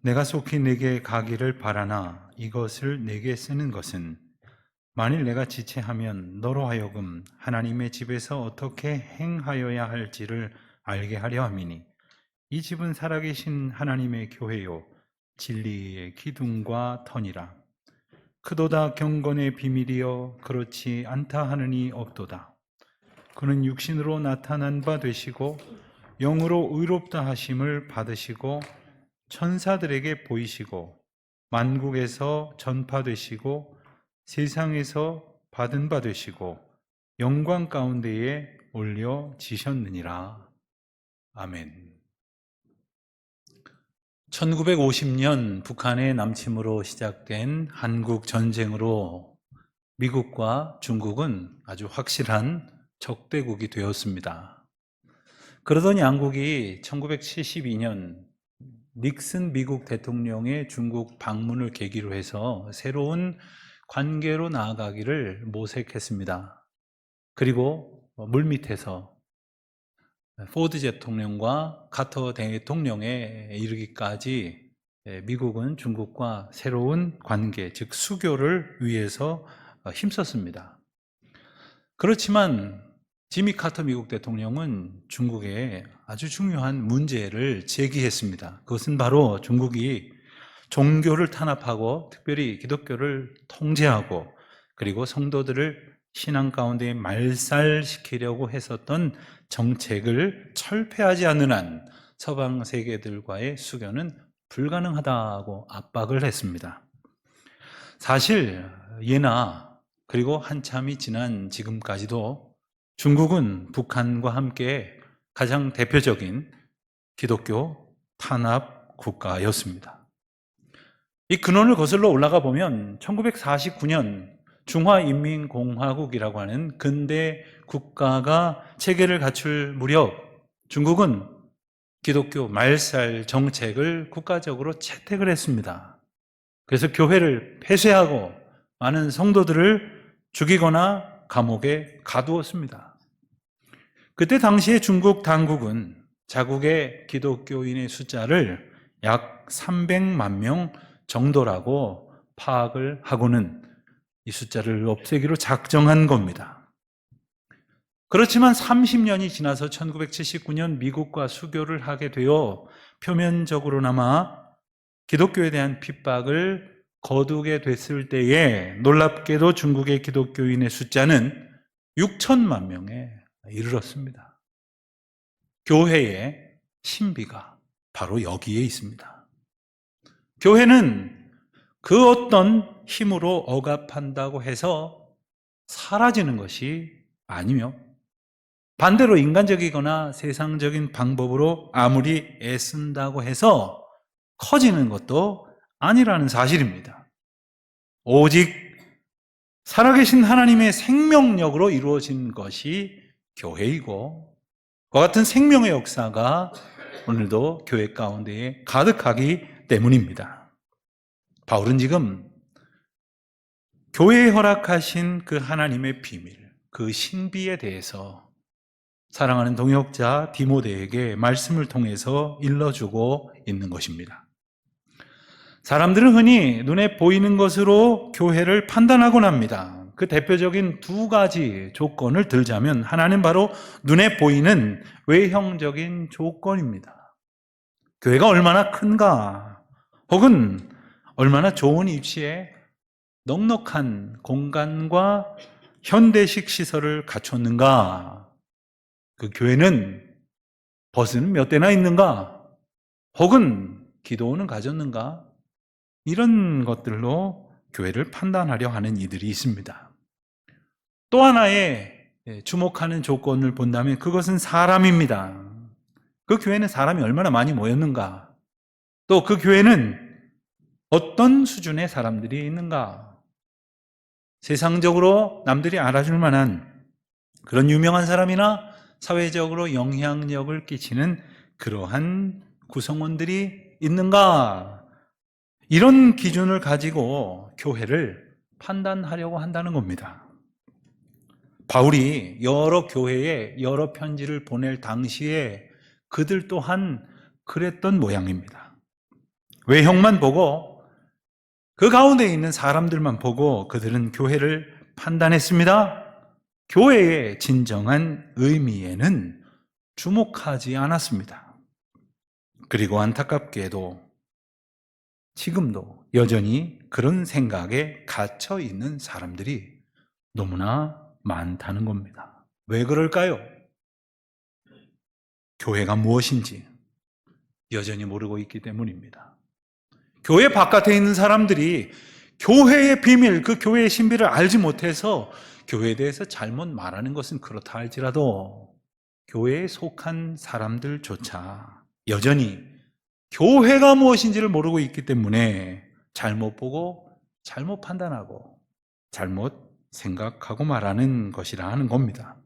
내가 속히 내게 가기를 바라나 이것을 내게 쓰는 것은 만일 내가 지체하면 너로 하여금 하나님의 집에서 어떻게 행하여야 할지를 알게 하려 함이니 이 집은 살아계신 하나님의 교회요 진리의 기둥과 터니라. 크도다 경건의 비밀이여 그렇지 않다 하느니 없도다. 그는 육신으로 나타난 바 되시고 영으로 의롭다 하심을 받으시고 천사들에게 보이시고 만국에서 전파되시고 세상에서 받은 바 되시고 영광 가운데에 올려지셨느니라. 아멘. 1950년 북한의 남침으로 시작된 한국 전쟁으로 미국과 중국은 아주 확실한 적대국이 되었습니다. 그러던 양국이 1972년 닉슨 미국 대통령의 중국 방문을 계기로 해서 새로운 관계로 나아가기를 모색했습니다. 그리고 물밑에서 포드 대통령과 카터 대통령에 이르기까지 미국은 중국과 새로운 관계, 즉 수교를 위해서 힘썼습니다. 그렇지만 지미 카터 미국 대통령은 중국에 아주 중요한 문제를 제기했습니다. 그것은 바로 중국이 종교를 탄압하고 특별히 기독교를 통제하고 그리고 성도들을 신앙 가운데 말살시키려고 했었던 정책을 철폐하지 않는 한 서방 세계들과의 수교는 불가능하다고 압박을 했습니다. 사실 예나 그리고 한참이 지난 지금까지도 중국은 북한과 함께 가장 대표적인 기독교 탄압 국가였습니다. 이 근원을 거슬러 올라가 보면 1949년 중화인민공화국이라고 하는 근대 국가가 체계를 갖출 무렵 중국은 기독교 말살 정책을 국가적으로 채택을 했습니다. 그래서 교회를 폐쇄하고 많은 성도들을 죽이거나 감옥에 가두었습니다. 그때 당시에 중국 당국은 자국의 기독교인의 숫자를 약 300만 명 정도라고 파악을 하고는 이 숫자를 없애기로 작정한 겁니다. 그렇지만 30년이 지나서 1979년 미국과 수교를 하게 되어 표면적으로나마 기독교에 대한 핍박을 거두게 됐을 때에 놀랍게도 중국의 기독교인의 숫자는 6천만 명에 이르렀습니다. 교회의 신비가 바로 여기에 있습니다. 교회는 그 어떤 힘으로 억압한다고 해서 사라지는 것이 아니며 반대로 인간적이거나 세상적인 방법으로 아무리 애쓴다고 해서 커지는 것도 아니라는 사실입니다. 오직 살아계신 하나님의 생명력으로 이루어진 것이 교회이고 그와 같은 생명의 역사가 오늘도 교회 가운데에 가득하기 때문입니다. 바울은 지금 교회에 허락하신 그 하나님의 비밀, 그 신비에 대해서 사랑하는 동역자 디모데에게 말씀을 통해서 일러주고 있는 것입니다. 사람들은 흔히 눈에 보이는 것으로 교회를 판단하곤 합니다. 그 대표적인 두 가지 조건을 들자면 하나는 바로 눈에 보이는 외형적인 조건입니다. 교회가 얼마나 큰가 혹은 얼마나 좋은 위치에 넉넉한 공간과 현대식 시설을 갖췄는가, 그 교회는 버스는 몇 대나 있는가 혹은 기도원은 가졌는가, 이런 것들로 교회를 판단하려 하는 이들이 있습니다. 또 하나의 주목하는 조건을 본다면 그것은 사람입니다. 그 교회는 사람이 얼마나 많이 모였는가, 또 그 교회는 어떤 수준의 사람들이 있는가, 세상적으로 남들이 알아줄 만한 그런 유명한 사람이나 사회적으로 영향력을 끼치는 그러한 구성원들이 있는가, 이런 기준을 가지고 교회를 판단하려고 한다는 겁니다. 바울이 여러 교회에 여러 편지를 보낼 당시에 그들 또한 그랬던 모양입니다. 외형만 보고 그 가운데 있는 사람들만 보고 그들은 교회를 판단했습니다. 교회의 진정한 의미에는 주목하지 않았습니다. 그리고 안타깝게도 지금도 여전히 그런 생각에 갇혀 있는 사람들이 너무나 많다는 겁니다. 왜 그럴까요? 교회가 무엇인지 여전히 모르고 있기 때문입니다. 교회 바깥에 있는 사람들이 교회의 비밀, 그 교회의 신비를 알지 못해서 교회에 대해서 잘못 말하는 것은 그렇다 할지라도 교회에 속한 사람들조차 여전히 교회가 무엇인지를 모르고 있기 때문에 잘못 보고 잘못 판단하고 잘못 생각하고 말하는 것이라 하는 겁니다.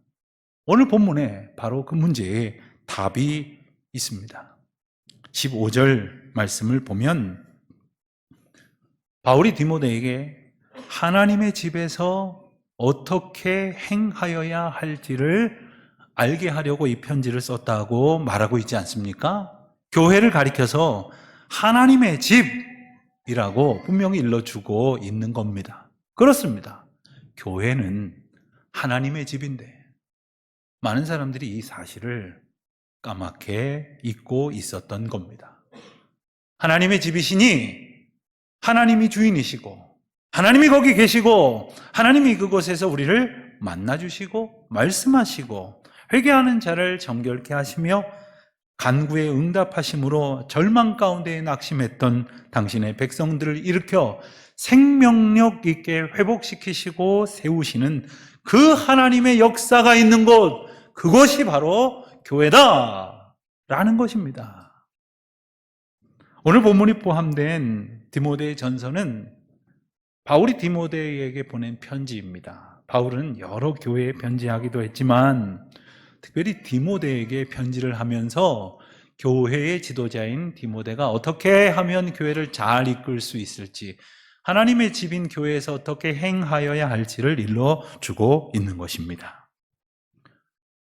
오늘 본문에 바로 그 문제에 답이 있습니다. 15절 말씀을 보면 바울이 디모데에게 하나님의 집에서 어떻게 행하여야 할지를 알게 하려고 이 편지를 썼다고 말하고 있지 않습니까? 교회를 가리켜서 하나님의 집이라고 분명히 일러주고 있는 겁니다. 그렇습니다. 교회는 하나님의 집인데 많은 사람들이 이 사실을 까맣게 잊고 있었던 겁니다. 하나님의 집이시니 하나님이 주인이시고 하나님이 거기 계시고 하나님이 그곳에서 우리를 만나주시고 말씀하시고 회개하는 자를 정결케 하시며 간구에 응답하심으로 절망 가운데 낙심했던 당신의 백성들을 일으켜 생명력 있게 회복시키시고 세우시는 그 하나님의 역사가 있는 곳, 그것이 바로 교회다 라는 것입니다. 오늘 본문이 포함된 디모데 전서는 바울이 디모데에게 보낸 편지입니다. 바울은 여러 교회에 편지하기도 했지만 특별히 디모데에게 편지를 하면서 교회의 지도자인 디모데가 어떻게 하면 교회를 잘 이끌 수 있을지, 하나님의 집인 교회에서 어떻게 행하여야 할지를 일러주고 있는 것입니다.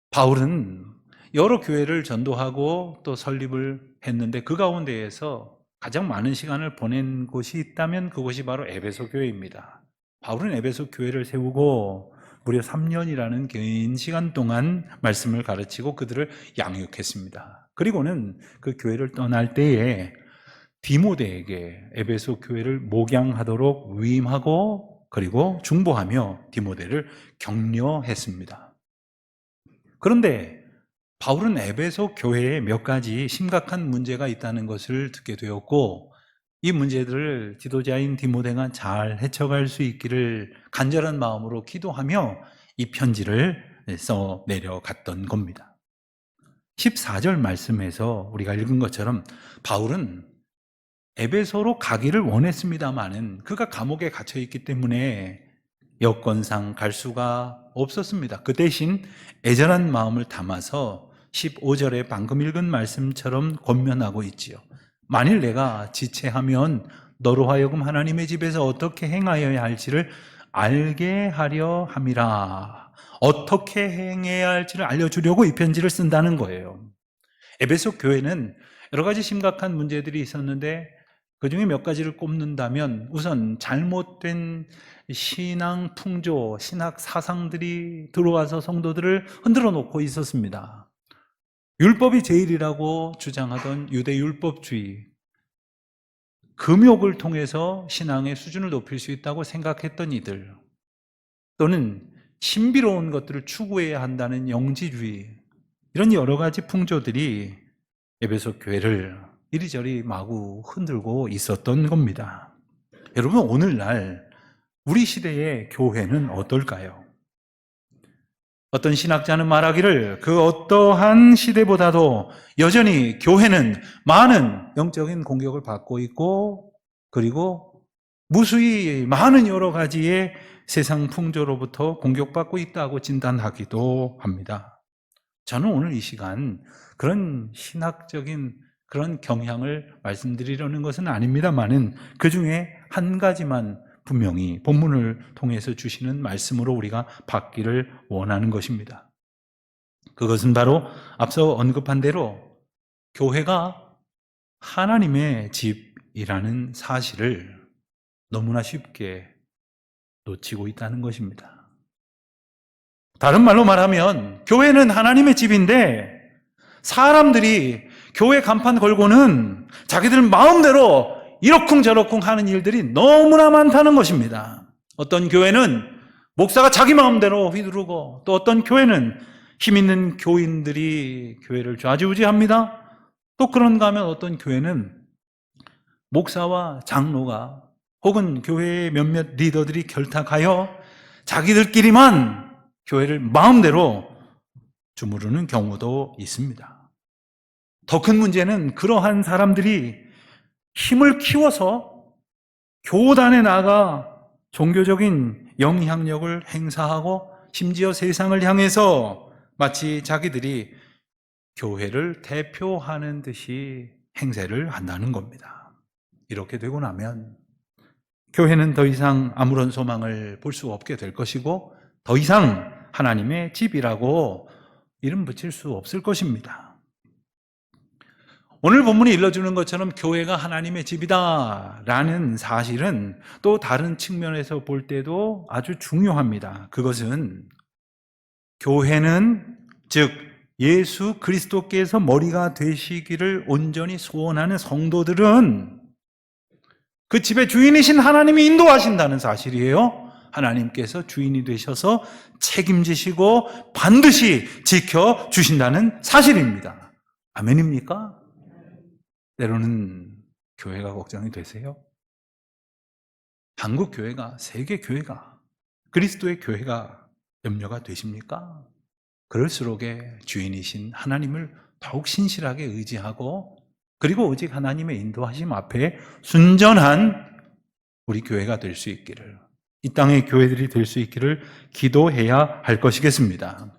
바울은 여러 교회를 전도하고 또 설립을 했는데 그 가운데에서 가장 많은 시간을 보낸 곳이 있다면 그곳이 바로 에베소 교회입니다. 바울은 에베소 교회를 세우고 무려 3년이라는 긴 시간 동안 말씀을 가르치고 그들을 양육했습니다. 그리고는 그 교회를 떠날 때에 디모데에게 에베소 교회를 목양하도록 위임하고 그리고 중보하며 디모데를 격려했습니다. 그런데 바울은 에베소 교회에 몇 가지 심각한 문제가 있다는 것을 듣게 되었고 이 문제들을 지도자인 디모데가 잘 헤쳐갈 수 있기를 간절한 마음으로 기도하며 이 편지를 써 내려갔던 겁니다. 14절 말씀에서 우리가 읽은 것처럼 바울은 에베소로 가기를 원했습니다마는 그가 감옥에 갇혀 있기 때문에 여건상 갈 수가 없었습니다. 그 대신 애절한 마음을 담아서 15절에 방금 읽은 말씀처럼 권면하고 있지요. 만일 내가 지체하면 너로 하여금 하나님의 집에서 어떻게 행하여야 할지를 알게 하려 함이라. 어떻게 행해야 할지를 알려주려고 이 편지를 쓴다는 거예요. 에베소 교회는 여러 가지 심각한 문제들이 있었는데 그 중에 몇 가지를 꼽는다면 우선 잘못된 신앙 풍조, 신학 사상들이 들어와서 성도들을 흔들어 놓고 있었습니다. 율법이 제일이라고 주장하던 유대 율법주의, 금욕을 통해서 신앙의 수준을 높일 수 있다고 생각했던 이들, 또는 신비로운 것들을 추구해야 한다는 영지주의, 이런 여러 가지 풍조들이 에베소 교회를 이리저리 마구 흔들고 있었던 겁니다. 여러분, 오늘날 우리 시대의 교회는 어떨까요? 어떤 신학자는 말하기를 그 어떠한 시대보다도 여전히 교회는 많은 영적인 공격을 받고 있고 그리고 무수히 많은 여러 가지의 세상 풍조로부터 공격받고 있다고 진단하기도 합니다. 저는 오늘 이 시간 그런 신학적인 그런 경향을 말씀드리려는 것은 아닙니다만은 그 중에 한 가지만 분명히 본문을 통해서 주시는 말씀으로 우리가 받기를 원하는 것입니다. 그것은 바로 앞서 언급한 대로 교회가 하나님의 주인이라는 사실을 너무나 쉽게 놓치고 있다는 것입니다. 다른 말로 말하면 교회는 하나님의 집인데 사람들이 교회 간판 걸고는 자기들 마음대로 이러쿵저러쿵 하는 일들이 너무나 많다는 것입니다. 어떤 교회는 목사가 자기 마음대로 휘두르고, 또 어떤 교회는 힘 있는 교인들이 교회를 좌지우지합니다. 또 그런가 하면 어떤 교회는 목사와 장로가 혹은 교회의 몇몇 리더들이 결탁하여 자기들끼리만 교회를 마음대로 주무르는 경우도 있습니다. 더 큰 문제는 그러한 사람들이 힘을 키워서 교단에 나가 종교적인 영향력을 행사하고 심지어 세상을 향해서 마치 자기들이 교회를 대표하는 듯이 행세를 한다는 겁니다. 이렇게 되고 나면 교회는 더 이상 아무런 소망을 볼 수 없게 될 것이고 더 이상 하나님의 집이라고 이름 붙일 수 없을 것입니다. 오늘 본문이 일러주는 것처럼 교회가 하나님의 집이다라는 사실은 또 다른 측면에서 볼 때도 아주 중요합니다. 그것은 교회는 즉 예수 그리스도께서 머리가 되시기를 온전히 소원하는 성도들은 그 집의 주인이신 하나님이 인도하신다는 사실이에요. 하나님께서 주인이 되셔서 책임지시고 반드시 지켜주신다는 사실입니다. 아멘입니까? 때로는 교회가 걱정이 되세요? 한국 교회가, 세계 교회가, 그리스도의 교회가 염려가 되십니까? 그럴수록에 주인이신 하나님을 더욱 신실하게 의지하고 그리고 오직 하나님의 인도하심 앞에 순전한 우리 교회가 될 수 있기를, 이 땅의 교회들이 될 수 있기를 기도해야 할 것이겠습니다.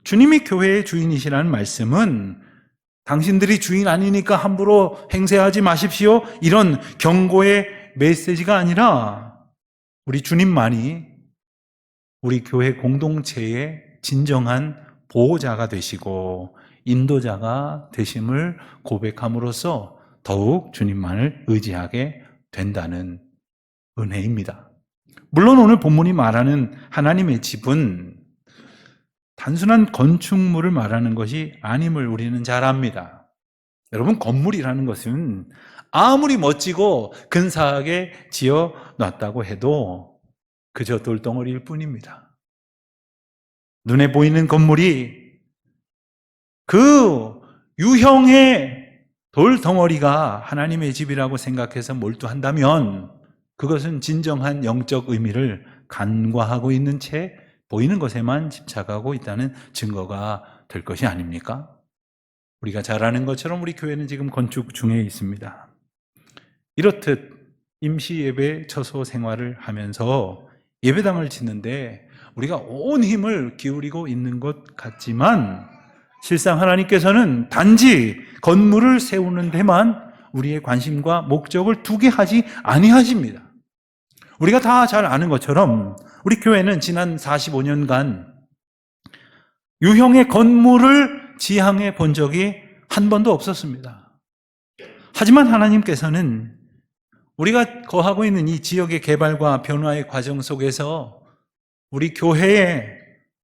주님이 교회의 주인이시라는 말씀은 당신들이 주인 아니니까 함부로 행세하지 마십시오, 이런 경고의 메시지가 아니라 우리 주님만이 우리 교회 공동체의 진정한 보호자가 되시고 인도자가 되심을 고백함으로써 더욱 주님만을 의지하게 된다는 은혜입니다. 물론 오늘 본문이 말하는 하나님의 집은 단순한 건축물을 말하는 것이 아님을 우리는 잘 압니다. 여러분, 건물이라는 것은 아무리 멋지고 근사하게 지어 놨다고 해도 그저 돌덩어리일 뿐입니다. 눈에 보이는 건물이 그 유형의 돌덩어리가 하나님의 집이라고 생각해서 몰두한다면 그것은 진정한 영적 의미를 간과하고 있는 채 보이는 것에만 집착하고 있다는 증거가 될 것이 아닙니까? 우리가 잘 아는 것처럼 우리 교회는 지금 건축 중에 있습니다. 이렇듯 임시 예배 처소 생활을 하면서 예배당을 짓는데 우리가 온 힘을 기울이고 있는 것 같지만 실상 하나님께서는 단지 건물을 세우는 데만 우리의 관심과 목적을 두게 하지 아니하십니다. 우리가 다 잘 아는 것처럼 우리 교회는 지난 45년간 유형의 건물을 지향해 본 적이 한 번도 없었습니다. 하지만 하나님께서는 우리가 거하고 있는 이 지역의 개발과 변화의 과정 속에서 우리 교회에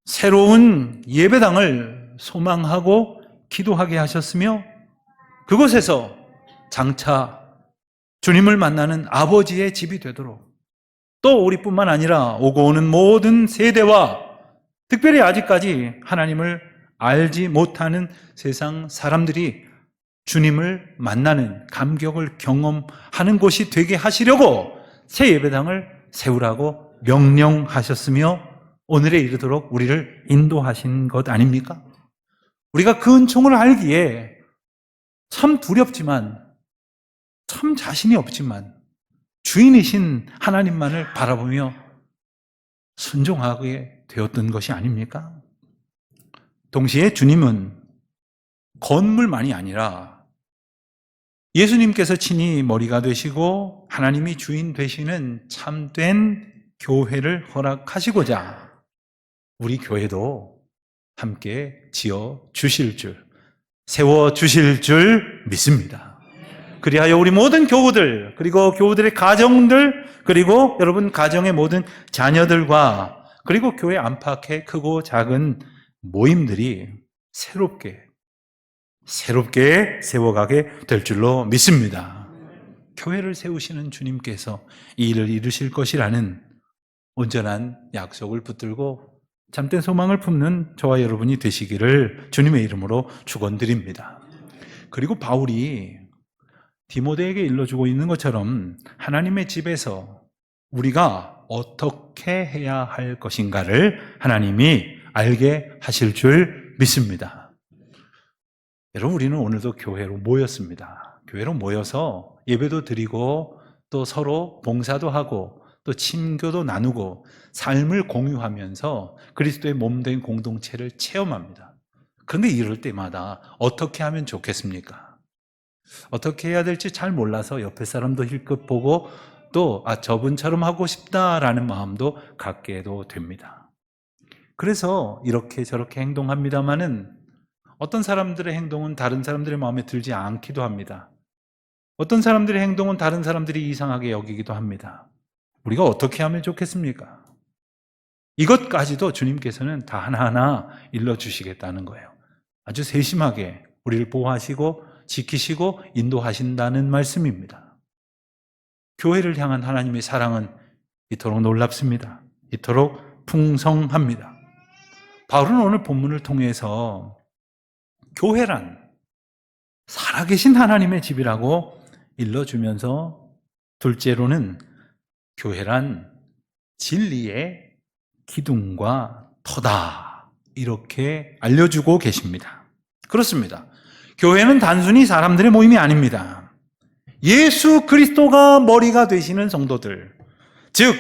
새로운 예배당을 소망하고 기도하게 하셨으며 그곳에서 장차 주님을 만나는 아버지의 집이 되도록 또 우리뿐만 아니라 오고 오는 모든 세대와 특별히 아직까지 하나님을 알지 못하는 세상 사람들이 주님을 만나는 감격을 경험하는 곳이 되게 하시려고 새 예배당을 세우라고 명령하셨으며 오늘에 이르도록 우리를 인도하신 것 아닙니까? 우리가 그 은총을 알기에 참 두렵지만 참 자신이 없지만 주인이신 하나님만을 바라보며 순종하게 되었던 것이 아닙니까? 동시에 주님은 건물만이 아니라 예수님께서 친히 머리가 되시고 하나님이 주인 되시는 참된 교회를 허락하시고자 우리 교회도 함께 지어 주실 줄, 세워 주실 줄 믿습니다. 그리하여 우리 모든 교우들, 그리고 교우들의 가정들, 그리고 여러분 가정의 모든 자녀들과 그리고 교회 안팎의 크고 작은 모임들이 새롭게 세워가게 될 줄로 믿습니다. 교회를 세우시는 주님께서 이 일을 이루실 것이라는 온전한 약속을 붙들고 참된 소망을 품는 저와 여러분이 되시기를 주님의 이름으로 축원드립니다. 그리고 바울이 디모데에게 일러주고 있는 것처럼 하나님의 집에서 우리가 어떻게 해야 할 것인가를 하나님이 알게 하실 줄 믿습니다. 여러분, 우리는 오늘도 교회로 모였습니다. 교회로 모여서 예배도 드리고 또 서로 봉사도 하고 또 친교도 나누고 삶을 공유하면서 그리스도의 몸된 공동체를 체험합니다. 그런데 이럴 때마다 어떻게 하면 좋겠습니까? 어떻게 해야 될지 잘 몰라서 옆에 사람도 힐끗 보고 또 저분처럼 하고 싶다라는 마음도 갖게도 됩니다. 그래서 이렇게 저렇게 행동합니다마는 어떤 사람들의 행동은 다른 사람들의 마음에 들지 않기도 합니다. 어떤 사람들의 행동은 다른 사람들이 이상하게 여기기도 합니다. 우리가 어떻게 하면 좋겠습니까? 이것까지도 주님께서는 다 하나하나 일러주시겠다는 거예요. 아주 세심하게 우리를 보호하시고 지키시고 인도하신다는 말씀입니다. 교회를 향한 하나님의 사랑은 이토록 놀랍습니다. 이토록 풍성합니다. 바울은 오늘 본문을 통해서 교회란 살아계신 하나님의 집이라고 일러주면서 둘째로는 교회란 진리의 기둥과 터다 이렇게 알려주고 계십니다. 그렇습니다. 교회는 단순히 사람들의 모임이 아닙니다. 예수 그리스도가 머리가 되시는 성도들, 즉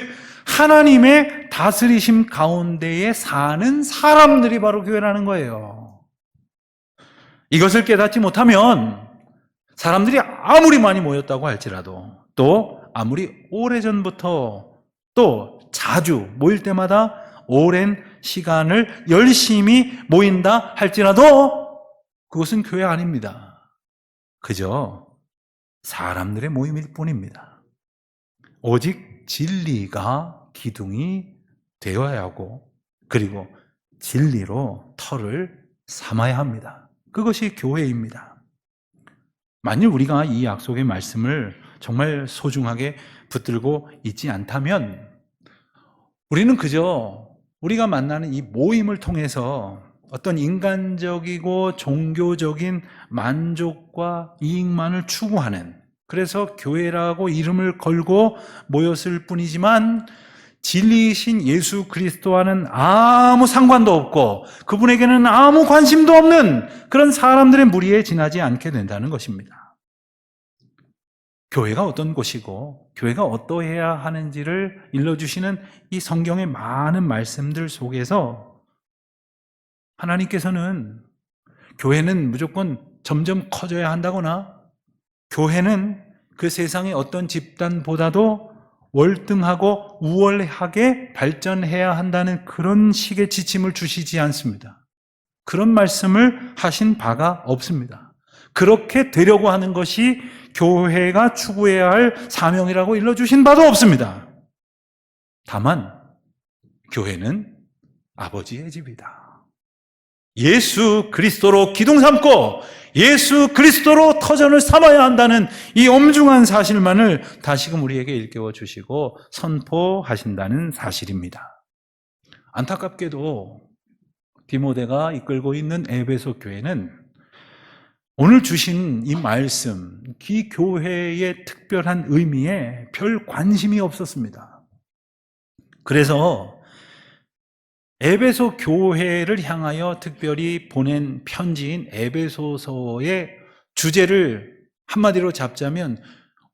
하나님의 다스리심 가운데에 사는 사람들이 바로 교회라는 거예요. 이것을 깨닫지 못하면 사람들이 아무리 많이 모였다고 할지라도 또 아무리 오래전부터 또 자주 모일 때마다 오랜 시간을 열심히 모인다 할지라도 그것은 교회 아닙니다. 그저 사람들의 모임일 뿐입니다. 오직 진리가 기둥이 되어야 하고 그리고 진리로 터를 삼아야 합니다. 그것이 교회입니다. 만일 우리가 이 약속의 말씀을 정말 소중하게 붙들고 있지 않다면 우리는 그저 우리가 만나는 이 모임을 통해서 어떤 인간적이고 종교적인 만족과 이익만을 추구하는, 그래서 교회라고 이름을 걸고 모였을 뿐이지만 진리이신 예수 그리스도와는 아무 상관도 없고 그분에게는 아무 관심도 없는 그런 사람들의 무리에 지나지 않게 된다는 것입니다. 교회가 어떤 곳이고 교회가 어떠해야 하는지를 일러주시는 이 성경의 많은 말씀들 속에서 하나님께서는 교회는 무조건 점점 커져야 한다거나 교회는 그 세상의 어떤 집단보다도 월등하고 우월하게 발전해야 한다는 그런 식의 지침을 주시지 않습니다. 그런 말씀을 하신 바가 없습니다. 그렇게 되려고 하는 것이 교회가 추구해야 할 사명이라고 일러주신 바도 없습니다. 다만 교회는 아버지의 집이다. 예수 그리스도로 기둥 삼고 예수 그리스도로 터전을 삼아야 한다는 이 엄중한 사실만을 다시금 우리에게 일깨워 주시고 선포하신다는 사실입니다. 안타깝게도 디모데가 이끌고 있는 에베소 교회는 오늘 주신 이 말씀, 이 교회의 특별한 의미에 별 관심이 없었습니다. 그래서 에베소 교회를 향하여 특별히 보낸 편지인 에베소서의 주제를 한마디로 잡자면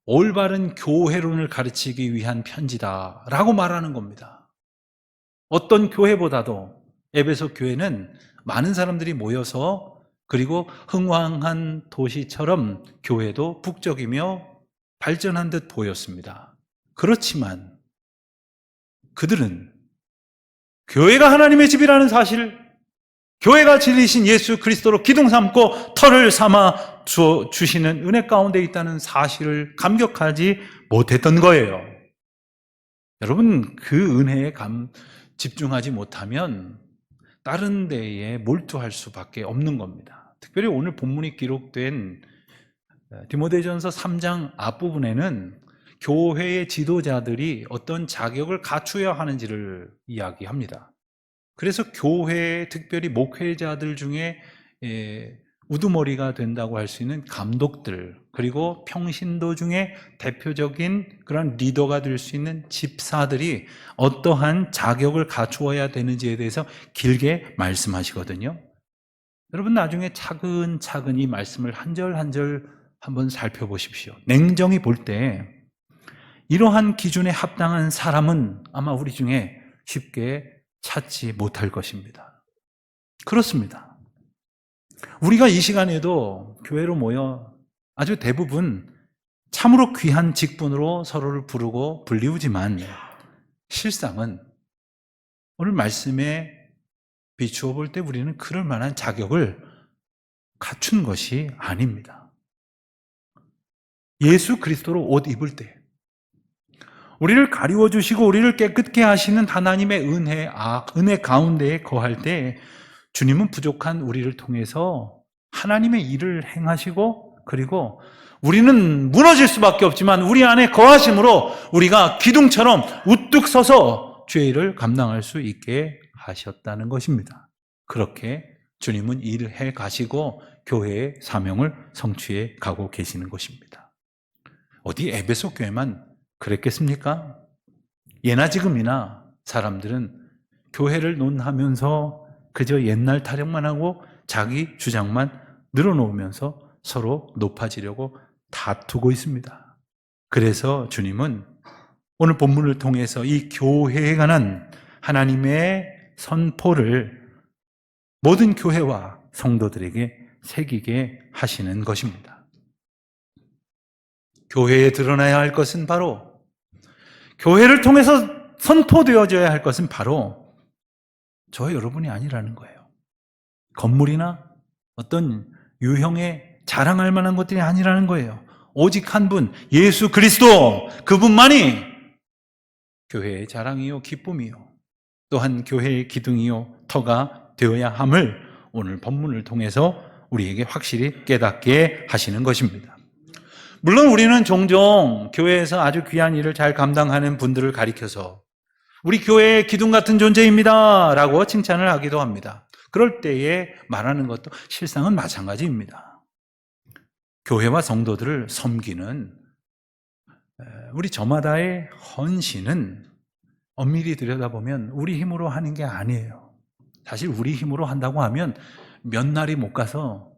올바른 교회론을 가르치기 위한 편지다라고 말하는 겁니다. 어떤 교회보다도 에베소 교회는 많은 사람들이 모여서 그리고 흥왕한 도시처럼 교회도 북적이며 발전한 듯 보였습니다. 그렇지만 그들은 교회가 하나님의 집이라는 사실, 교회가 진리신 예수 그리스도로 기둥 삼고 터를 삼아 주시는 은혜 가운데 있다는 사실을 감격하지 못했던 거예요. 여러분, 그 은혜에 집중하지 못하면 다른 데에 몰두할 수밖에 없는 겁니다. 특별히 오늘 본문이 기록된 디모데전서 3장 앞부분에는 교회의 지도자들이 어떤 자격을 갖추어야 하는지를 이야기합니다. 그래서 교회, 특별히 목회자들 중에 우두머리가 된다고 할 수 있는 감독들, 그리고 평신도 중에 대표적인 그런 리더가 될 수 있는 집사들이 어떠한 자격을 갖추어야 되는지에 대해서 길게 말씀하시거든요. 여러분, 나중에 차근차근 이 말씀을 한 절 한 절 한번 살펴보십시오. 냉정히 볼 때 이러한 기준에 합당한 사람은 아마 우리 중에 쉽게 찾지 못할 것입니다. 그렇습니다. 우리가 이 시간에도 교회로 모여 아주 대부분 참으로 귀한 직분으로 서로를 부르고 불리우지만 실상은 오늘 말씀에 비추어 볼 때 우리는 그럴 만한 자격을 갖춘 것이 아닙니다. 예수 그리스도로 옷 입을 때 우리를 가리워 주시고 우리를 깨끗게 하시는 하나님의 은혜 가운데에 거할 때 주님은 부족한 우리를 통해서 하나님의 일을 행하시고, 그리고 우리는 무너질 수밖에 없지만 우리 안에 거하심으로 우리가 기둥처럼 우뚝 서서 죄의 일을 감당할 수 있게 하셨다는 것입니다. 그렇게 주님은 일을 해 가시고 교회의 사명을 성취해 가고 계시는 것입니다. 어디 에베소 교회만 그랬겠습니까? 예나 지금이나 사람들은 교회를 논하면서 그저 옛날 타령만 하고 자기 주장만 늘어놓으면서 서로 높아지려고 다투고 있습니다. 그래서 주님은 오늘 본문을 통해서 이 교회에 관한 하나님의 선포를 모든 교회와 성도들에게 새기게 하시는 것입니다. 교회에 드러나야 할 것은 바로, 교회를 통해서 선포되어져야 할 것은 바로 저 여러분이 아니라는 거예요. 건물이나 어떤 유형에 자랑할 만한 것들이 아니라는 거예요. 오직 한 분, 예수 그리스도, 그분만이 교회의 자랑이요 기쁨이요 또한 교회의 기둥이요 터가 되어야 함을 오늘 본문을 통해서 우리에게 확실히 깨닫게 하시는 것입니다. 물론 우리는 종종 교회에서 아주 귀한 일을 잘 감당하는 분들을 가리켜서 우리 교회의 기둥 같은 존재입니다 라고 칭찬을 하기도 합니다. 그럴 때에 말하는 것도 실상은 마찬가지입니다. 교회와 성도들을 섬기는 우리 저마다의 헌신은 엄밀히 들여다보면 우리 힘으로 하는 게 아니에요. 사실 우리 힘으로 한다고 하면 몇 날이 못 가서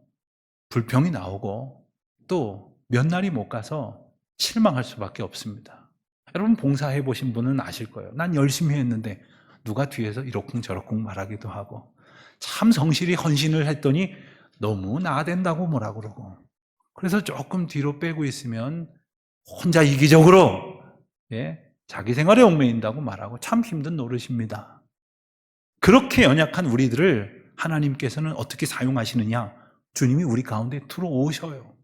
불평이 나오고 또 몇 날이 못 가서 실망할 수밖에 없습니다. 여러분 봉사해 보신 분은 아실 거예요. 난 열심히 했는데 누가 뒤에서 이러쿵저러쿵 말하기도 하고, 참 성실히 헌신을 했더니 너무 나댄다고 뭐라 그러고, 그래서 조금 뒤로 빼고 있으면 혼자 이기적으로 자기 생활에 얽매인다고 말하고, 참 힘든 노릇입니다. 그렇게 연약한 우리들을 하나님께서는 어떻게 사용하시느냐? 주님이 우리 가운데 들어오셔요.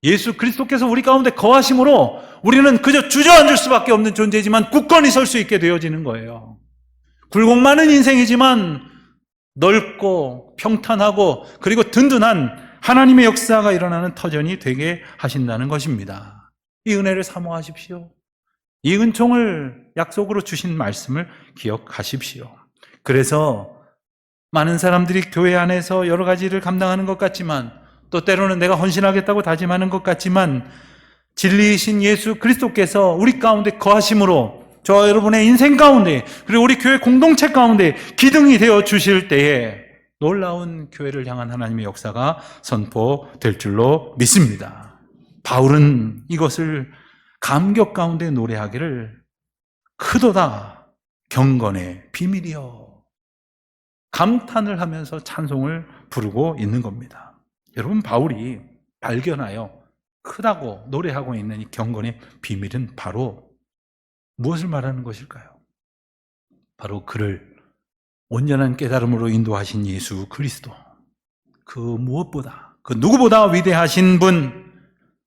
예수 그리스도께서 우리 가운데 거하심으로 우리는 그저 주저앉을 수밖에 없는 존재지만 굳건히 설 수 있게 되어지는 거예요. 굴곡 많은 인생이지만 넓고 평탄하고 그리고 든든한 하나님의 역사가 일어나는 터전이 되게 하신다는 것입니다. 이 은혜를 사모하십시오. 이 은총을 약속으로 주신 말씀을 기억하십시오. 그래서 많은 사람들이 교회 안에서 여러 가지 일을 감당하는 것 같지만, 또 때로는 내가 헌신하겠다고 다짐하는 것 같지만, 진리이신 예수 그리스도께서 우리 가운데 거하심으로 저와 여러분의 인생 가운데, 그리고 우리 교회 공동체 가운데 기둥이 되어 주실 때에 놀라운 교회를 향한 하나님의 역사가 선포될 줄로 믿습니다. 바울은 이것을 감격 가운데 노래하기를 크도다 경건의 비밀이여, 감탄을 하면서 찬송을 부르고 있는 겁니다. 여러분, 바울이 발견하여 크다고 노래하고 있는 이 경건의 비밀은 바로 무엇을 말하는 것일까요? 바로 그를 온전한 깨달음으로 인도하신 예수 그리스도, 그 무엇보다, 그 누구보다 위대하신 분,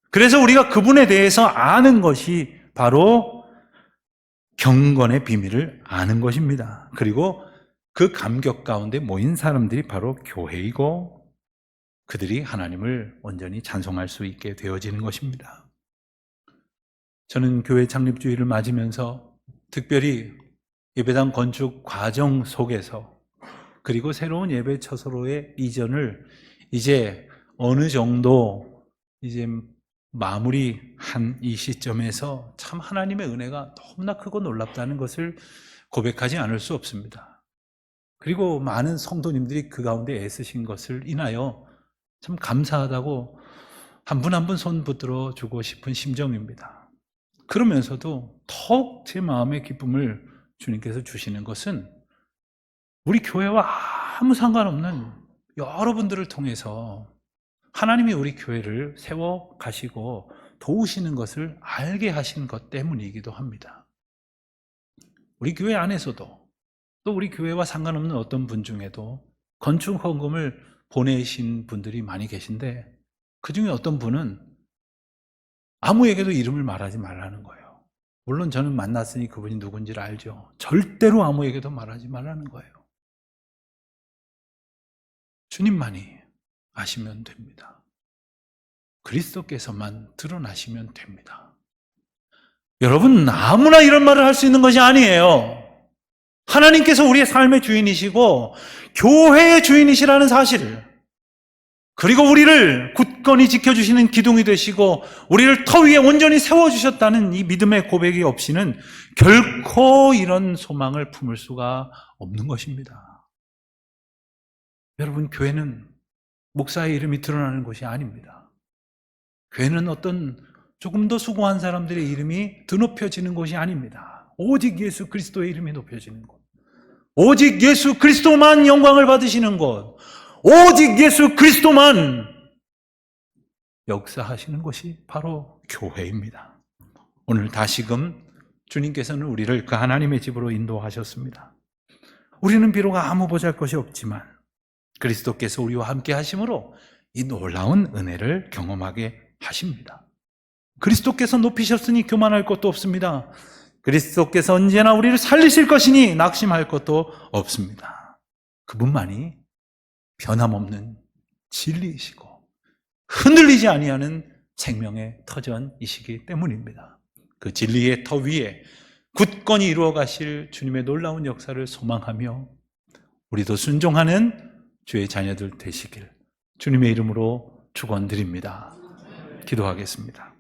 그래서 우리가 그분에 대해서 아는 것이 바로 경건의 비밀을 아는 것입니다. 그리고 그 감격 가운데 모인 사람들이 바로 교회이고 그들이 하나님을 온전히 찬송할 수 있게 되어지는 것입니다. 저는 교회 창립주의를 맞으면서 특별히 예배당 건축 과정 속에서 그리고 새로운 예배 처소로의 이전을 이제 어느 정도 이제 마무리한 이 시점에서 참 하나님의 은혜가 너무나 크고 놀랍다는 것을 고백하지 않을 수 없습니다. 그리고 많은 성도님들이 그 가운데 애쓰신 것을 인하여 참 감사하다고 한 분 한 분 손 붙들어 주고 싶은 심정입니다. 그러면서도 더욱 제 마음의 기쁨을 주님께서 주시는 것은 우리 교회와 아무 상관없는 여러분들을 통해서 하나님이 우리 교회를 세워 가시고 도우시는 것을 알게 하신 것 때문이기도 합니다. 우리 교회 안에서도 또 우리 교회와 상관없는 어떤 분 중에도 건축 헌금을 보내신 분들이 많이 계신데 그 중에 어떤 분은 아무에게도 이름을 말하지 말라는 거예요. 물론 저는 만났으니 그분이 누군지를 알죠. 절대로 아무에게도 말하지 말라는 거예요. 주님만이 아시면 됩니다. 그리스도께서만 드러나시면 됩니다. 여러분, 아무나 이런 말을 할 수 있는 것이 아니에요. 하나님께서 우리의 삶의 주인이시고 교회의 주인이시라는 사실을, 그리고 우리를 굳건히 지켜주시는 기둥이 되시고 우리를 터 위에 온전히 세워주셨다는 이 믿음의 고백이 없이는 결코 이런 소망을 품을 수가 없는 것입니다. 여러분, 교회는 목사의 이름이 드러나는 것이 아닙니다. 교회는 어떤 조금 더 수고한 사람들의 이름이 드높여지는 것이 아닙니다. 오직 예수 그리스도의 이름이 높여지는 것, 오직 예수 그리스도만 영광을 받으시는 것, 오직 예수 그리스도만 역사하시는 것이 바로 교회입니다. 오늘 다시금 주님께서는 우리를 그 하나님의 집으로 인도하셨습니다. 우리는 비록 아무 보잘것이 없지만 그리스도께서 우리와 함께 하심으로 이 놀라운 은혜를 경험하게 하십니다. 그리스도께서 높이셨으니 교만할 것도 없습니다. 그리스도께서 언제나 우리를 살리실 것이니 낙심할 것도 없습니다. 그분만이 변함없는 진리이시고 흔들리지 아니하는 생명의 터전이시기 때문입니다. 그 진리의 터 위에 굳건히 이루어 가실 주님의 놀라운 역사를 소망하며 우리도 순종하는 주의 자녀들 되시길 주님의 이름으로 축원드립니다. 기도하겠습니다.